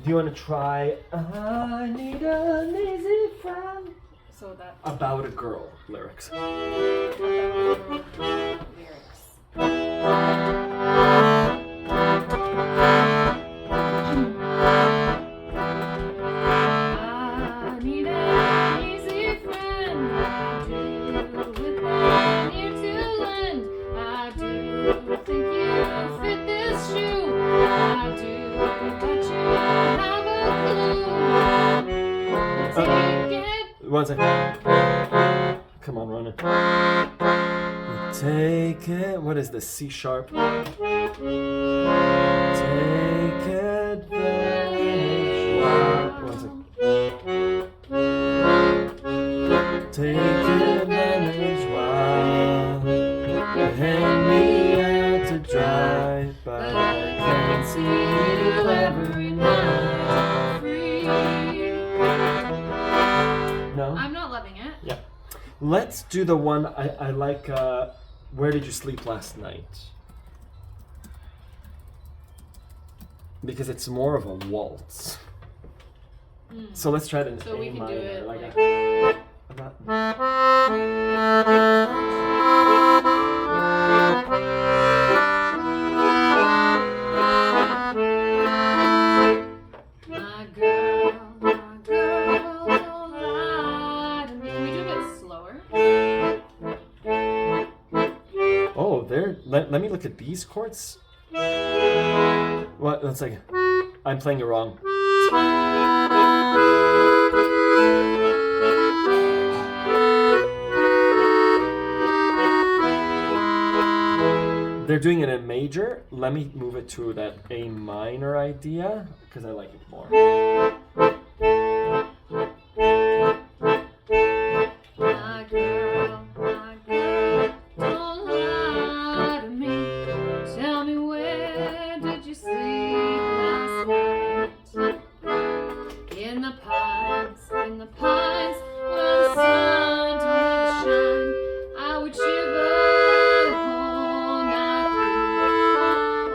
Do you want to try I need an easy friend? So that About a girl lyrics. One second. Come on, run it. Take it. What is this? C sharp. Take advantage. One second. Take advantage while you hang me out to dry, but I can't see you every night. No? I'm not loving it. Yeah. Let's do the one I like, Where Did You Sleep Last Night? Because it's more of a waltz. So let's try it in So we A can do minor. it Like like... My girl, don't lie to me. Can we do a bit slower? Oh, there. Let me look at these chords. What? That's like. I'm playing it wrong. They're doing it in major. Let me move it to that A minor idea because I like it more. My girl, don't lie to me. Tell me, where did you sleep last night? In the pines, where the sun don't ever shine. I would shiver the whole night through.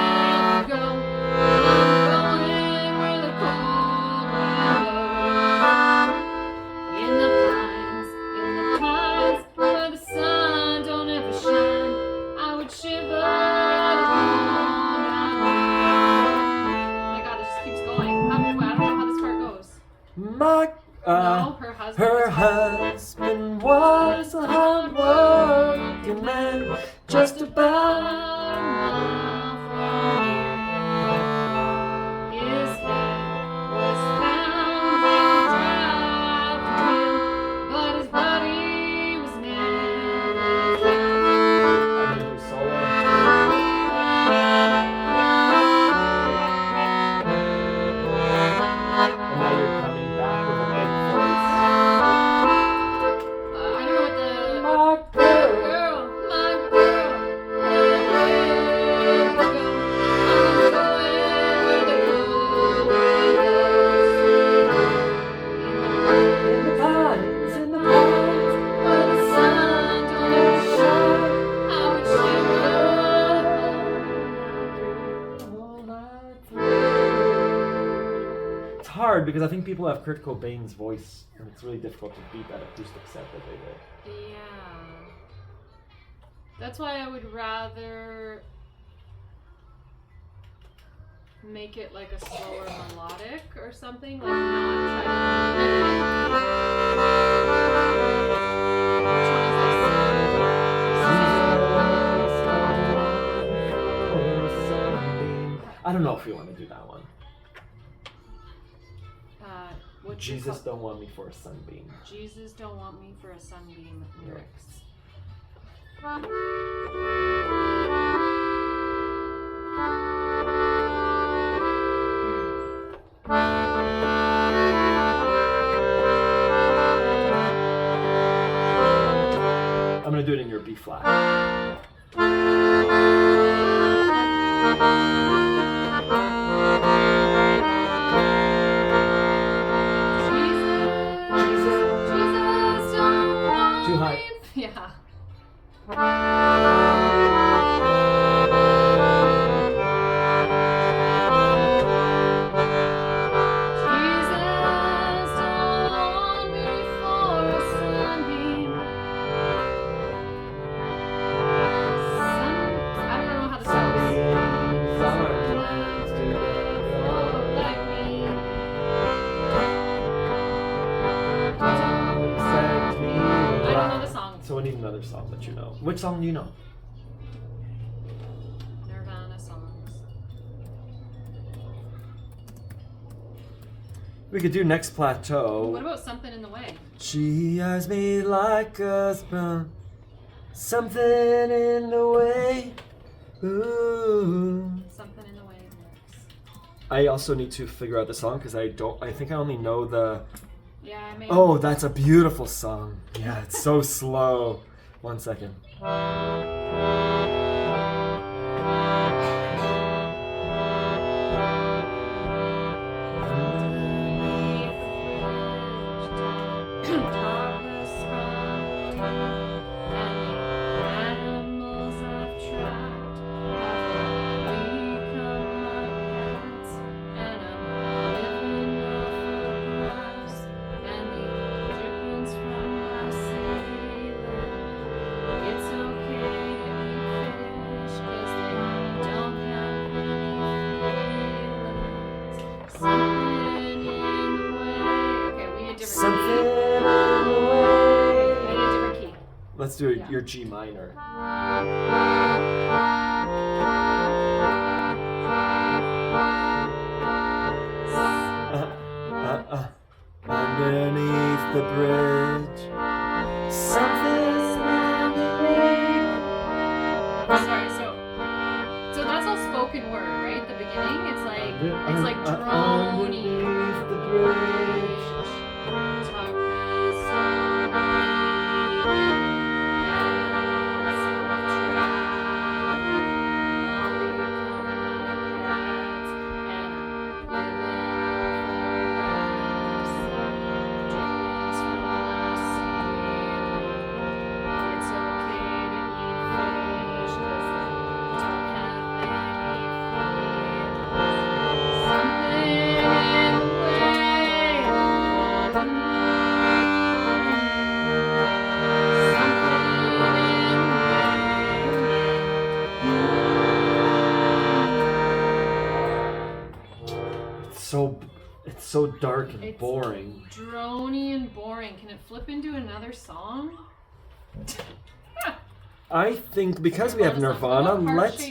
My girl, where you go? I'm going where the cold wind blows. In the pines, where the sun don't ever shine. I would shiver the whole night. Oh my God, this just keeps going. I don't know how this part goes. No, Her husband. her husband was a hard-working man, just about. His head was found driving, but his body was never found. I'm gonna do solo. And now you're coming back with a big voice. I don't know what the... My girl. My girl, where you go? I'm going where the cold wind blows. In the pines, Where the sun don't ever shine, I would shiver the whole night through. It's hard because I think people have Kurt Cobain's voice, and it's really difficult to beat that acoustic set that they did. Yeah. That's why I would rather make it like a slower melodic or something, like not Sunbeam. I don't know if we want to do that one. what's it Jesus called? don't want me for a sunbeam. Jesus don't want me for a sunbeam lyrics. I'm gonna do it in your B flat. Jesus don't want Too high. me. Yeah. Which song do you know? Nirvana songs. We could do Next Plateau. What about Something in the Way? She eyes me like a spoon. Something in the way. Ooh. Something in the Way lyrics. I also need to figure out the song because I think I only know the. Yeah, I may. Oh, that's a beautiful song. Yeah, it's so slow. 1 second. Let's do your G minor. Underneath the bridge, something in the rain. Sorry, so that's all spoken word, right? The beginning, it's like drony. Underneath the bridge. It's so dark and boring. Drony and boring. Can it flip into another song? I think because we have Nirvana, let's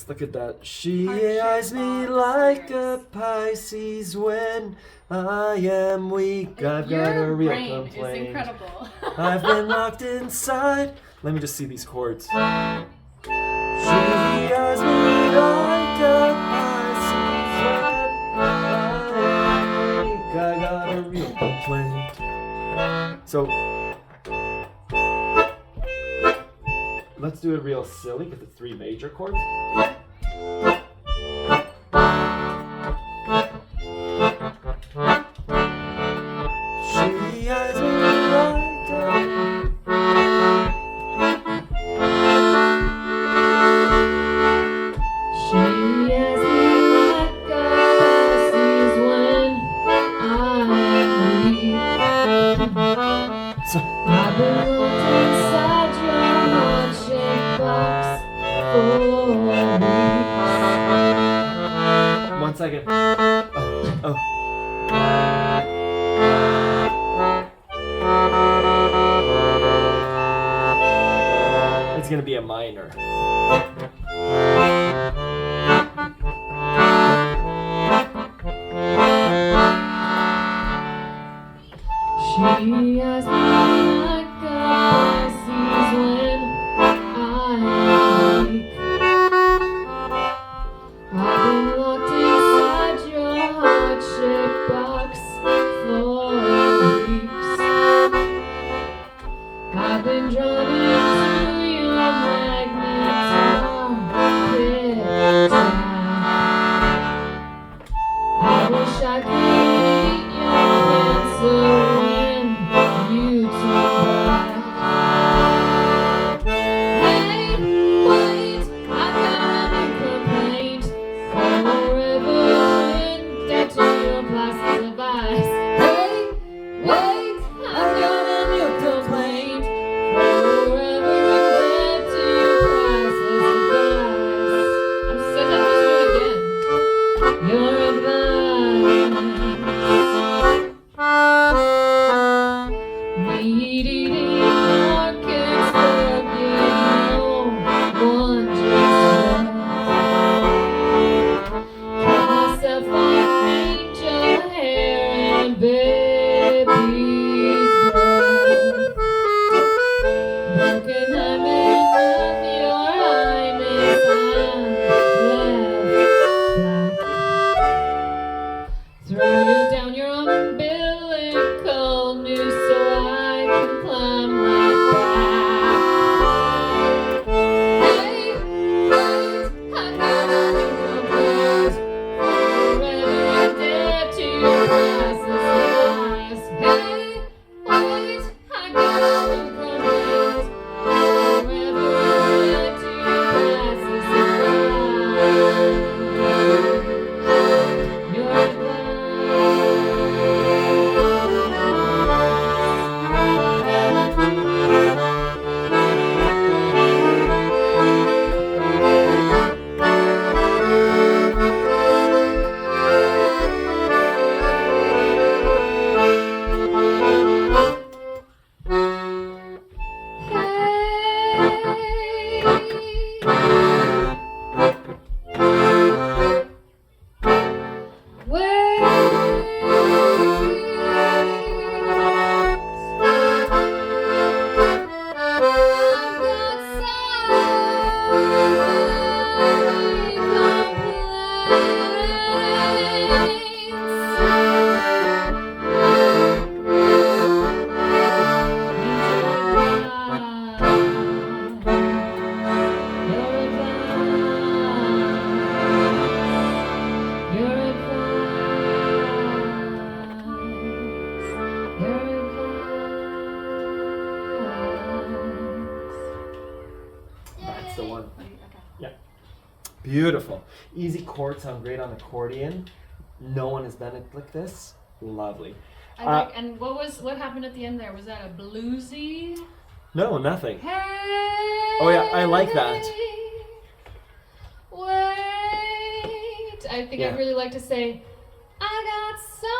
look at that. She eyes me like a Pisces when I am weak. I've got a real complaint. Your brain is incredible. I've been locked inside. Let me just see these chords. She eyes me like a Pisces when I got a real complaint. So let's do it real silly because it's 3 major chords. She eyes me like a I've been locked inside your heart-shaped box for weeks. 1 second. Oh. It's gonna be a minor. She has me like a Pisces when I'm weak. I've been locked inside your heart-shaped box for weeks. I've been drawn into your magnetic I wish I could eat your cancer when you Yeah. Beautiful. Easy chords sound great on accordion. No one has done it like this. Lovely. And what happened at the end there? Was that a bluesy? No, nothing. Hey. Oh yeah, I like that. Wait. I think I'd really like to say, I got so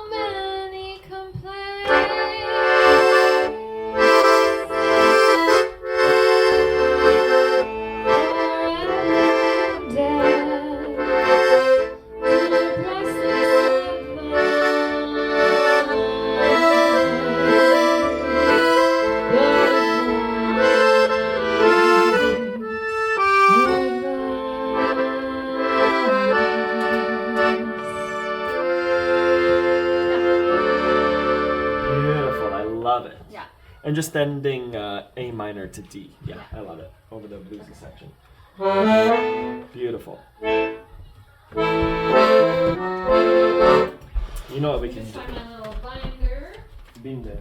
many complaints. Beautiful, I love it. Yeah. And just ending A minor to D. Yeah, I love it. Over the bluesy section. Beautiful. You know what we can do. Just find my little binder. Binder.